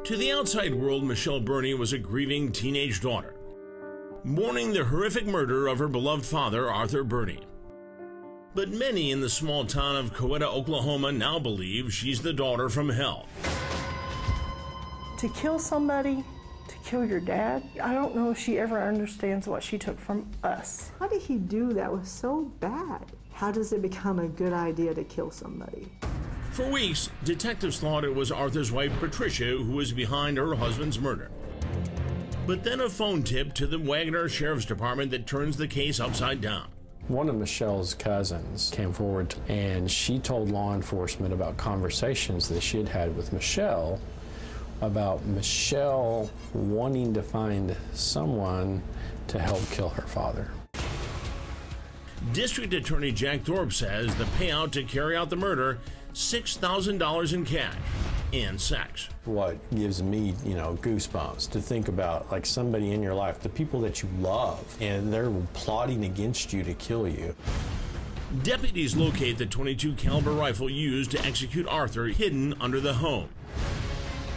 To the outside world, Michelle Burney was a grieving teenage daughter, mourning the horrific murder of her beloved father, Arthur Burney. But many in the small town of Coweta, Oklahoma now believe she's the daughter from hell. To kill somebody, to kill your dad, I don't know if she ever understands what she took from us. How did he do that? It was so bad. How does it become a good idea to kill somebody? For weeks, detectives thought it was Arthur's wife, Patricia, who was behind her husband's murder. But then a phone tip to the Wagner Sheriff's Department that turns the case upside down. One of Michelle's cousins came forward and she told law enforcement about conversations that she had had with Michelle about Michelle wanting to find someone to help kill her father. District Attorney Jack Thorpe says the payout to carry out the murder, $6,000 in cash and sex. What gives me, goosebumps to think about, like, somebody in your life, the people that you love, and they're plotting against you to kill you. Deputies locate the .22 caliber rifle used to execute Arthur hidden under the home.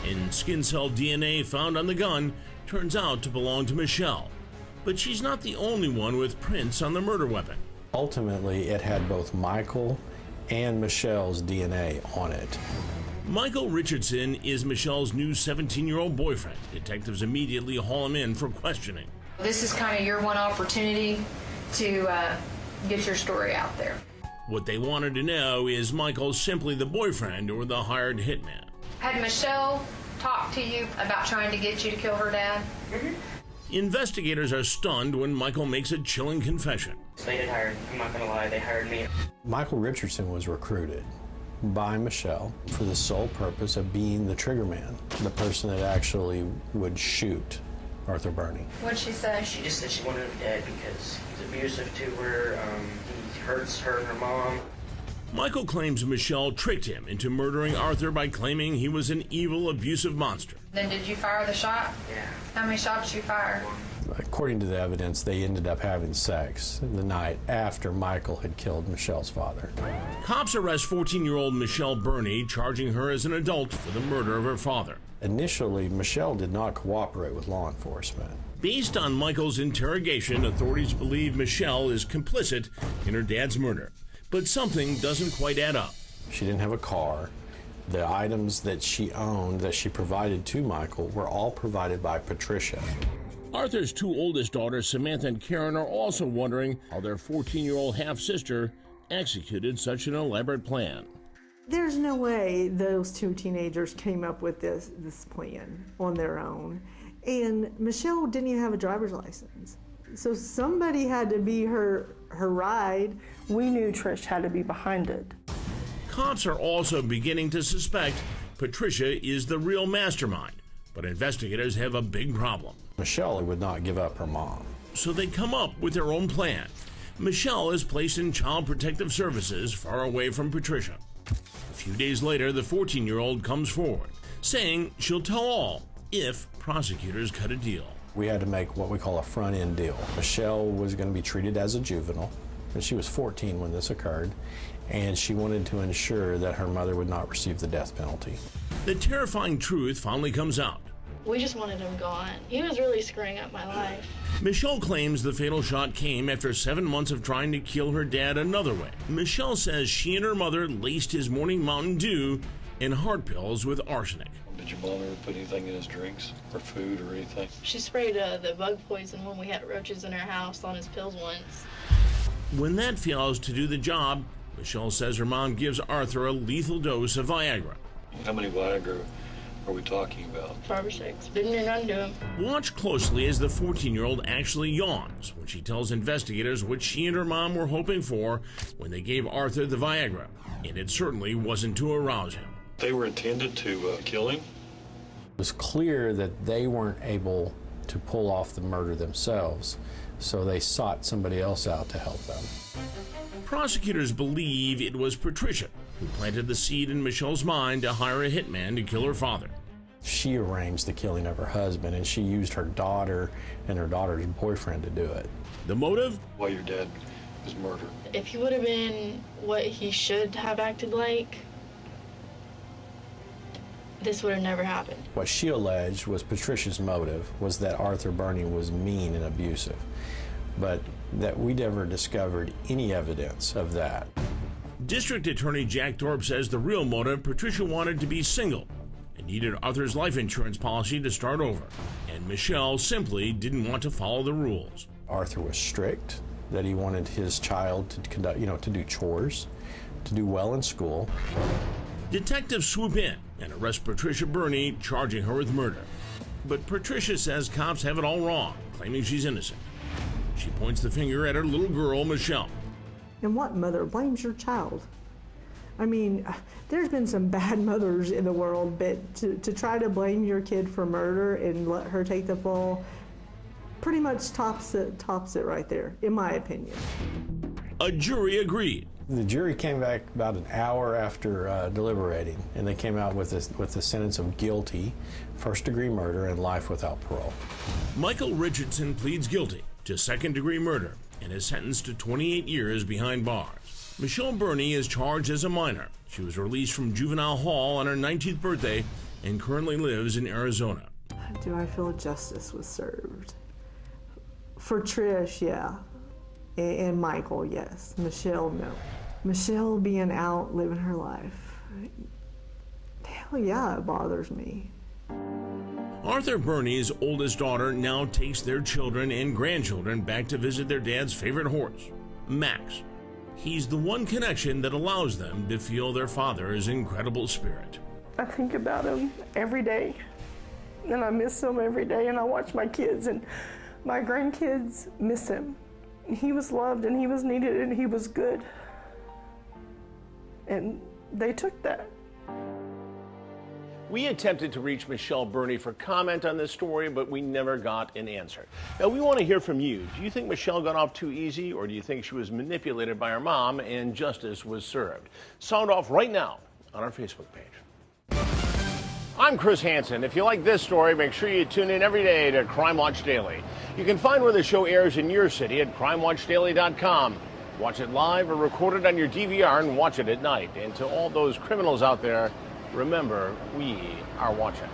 And skin cell DNA found on the gun turns out to belong to Michelle. But she's not the only one with prints on the murder weapon. Ultimately, it had both Michael and Michelle's DNA on it. Michael Richardson is Michelle's new 17-year-old boyfriend. Detectives immediately haul him in for questioning. This is kind of your one opportunity to get your story out there. What they wanted to know is Michael simply the boyfriend or the hired hitman. Had Michelle talked to you about trying to get you to kill her dad? Mm-hmm. Investigators are stunned when Michael makes a chilling confession. They did hire, I'm not gonna lie, they hired me. Michael Richardson was recruited by Michelle for the sole purpose of being the trigger man, the person that actually would shoot Arthur Burney. What'd she say? She just said she wanted him dead because he's abusive to her, he hurts her and her mom. Michael claims Michelle tricked him into murdering Arthur by claiming he was an evil, abusive monster. Then did you fire the shot? Yeah. How many shots did you fire? According to the evidence, they ended up having sex the night after Michael had killed Michelle's father. Cops arrest 14-year-old Michelle Burney, charging her as an adult for the murder of her father. Initially, Michelle did not cooperate with law enforcement. Based on Michael's interrogation, authorities believe Michelle is complicit in her dad's murder. But something doesn't quite add up. She didn't have a car. The items that she owned, that she provided to Michael, were all provided by Patricia. Arthur's two oldest daughters, Samantha and Karen, are also wondering how their 14-year-old half-sister executed such an elaborate plan. There's no way those two teenagers came up with this plan on their own. And Michelle didn't even have a driver's license. So somebody had to be her ride. We knew Trish had to be behind it. Cops are also beginning to suspect Patricia is the real mastermind, but investigators have a big problem. Michelle would not give up her mom. So they come up with their own plan. Michelle is placed in Child Protective Services far away from Patricia. A few days later, the 14-year-old comes forward, saying she'll tell all if prosecutors cut a deal. We had to make what we call a front-end deal. Michelle was going to be treated as a juvenile, and she was 14 when this occurred, and she wanted to ensure that her mother would not receive the death penalty. The terrifying truth finally comes out. We just wanted him gone. He was really screwing up my life. Michelle claims the fatal shot came after 7 months of trying to kill her dad another way. Michelle says she and her mother laced his morning Mountain Dew and heart pills with arsenic. Did your mom ever put anything in his drinks or food or anything? She sprayed the bug poison when we had roaches in our house on his pills once. When that fails to do the job, Michelle says her mom gives Arthur a lethal dose of Viagra. How many Viagra are we talking about? 5 or 6. Didn't do none to him. Watch closely as the 14-year-old actually yawns when she tells investigators what she and her mom were hoping for when they gave Arthur the Viagra, and it certainly wasn't to arouse him. They were intended to kill him? It was clear that they weren't able to pull off the murder themselves, so they sought somebody else out to help them. Prosecutors believe it was Patricia who planted the seed in Michelle's mind to hire a hitman to kill her father. She arranged the killing of her husband, and she used her daughter and her daughter's boyfriend to do it. The motive? Why your dad was murdered. If he would have been what he should have acted like, this would have never happened. What she alleged was Patricia's motive was that Arthur Burney was mean and abusive, but that we never discovered any evidence of that. District Attorney Jack Thorpe says the real motive, Patricia wanted to be single and needed Arthur's life insurance policy to start over, and Michelle simply didn't want to follow the rules. Arthur was strict, that he wanted his child to conduct, to do chores, to do well in school. Detectives swoop in and arrest Patricia Burney, charging her with murder. But Patricia says cops have it all wrong, claiming she's innocent. She points the finger at her little girl, Michelle. And what mother blames your child? I mean, there's been some bad mothers in the world, but to try to blame your kid for murder and let her take the fall pretty much tops it right there, in my opinion. A jury agreed. The jury came back about an hour after deliberating, and they came out with a sentence of guilty, first-degree murder, and life without parole. Michael Richardson pleads guilty to second-degree murder and is sentenced to 28 years behind bars. Michelle Burney is charged as a minor. She was released from juvenile hall on her 19th birthday and currently lives in Arizona. Do I feel justice was served? For Trish, yeah. And Michael, yes. Michelle, no. Michelle being out, living her life. Hell yeah, it bothers me. Arthur Burney's oldest daughter now takes their children and grandchildren back to visit their dad's favorite horse, Max. He's the one connection that allows them to feel their father's incredible spirit. I think about him every day, and I miss him every day, and I watch my kids and my grandkids miss him. He was loved, and he was needed, and he was good. And they took that. We attempted to reach Michelle Burney for comment on this story, but we never got an answer. Now, we want to hear from you. Do you think Michelle got off too easy, or do you think she was manipulated by her mom and justice was served? Sound off right now on our Facebook page. I'm Chris Hansen. If you like this story, make sure you tune in every day to Crime Watch Daily. You can find where the show airs in your city at crimewatchdaily.com. Watch it live or record it on your DVR and watch it at night. And to all those criminals out there, remember, we are watching.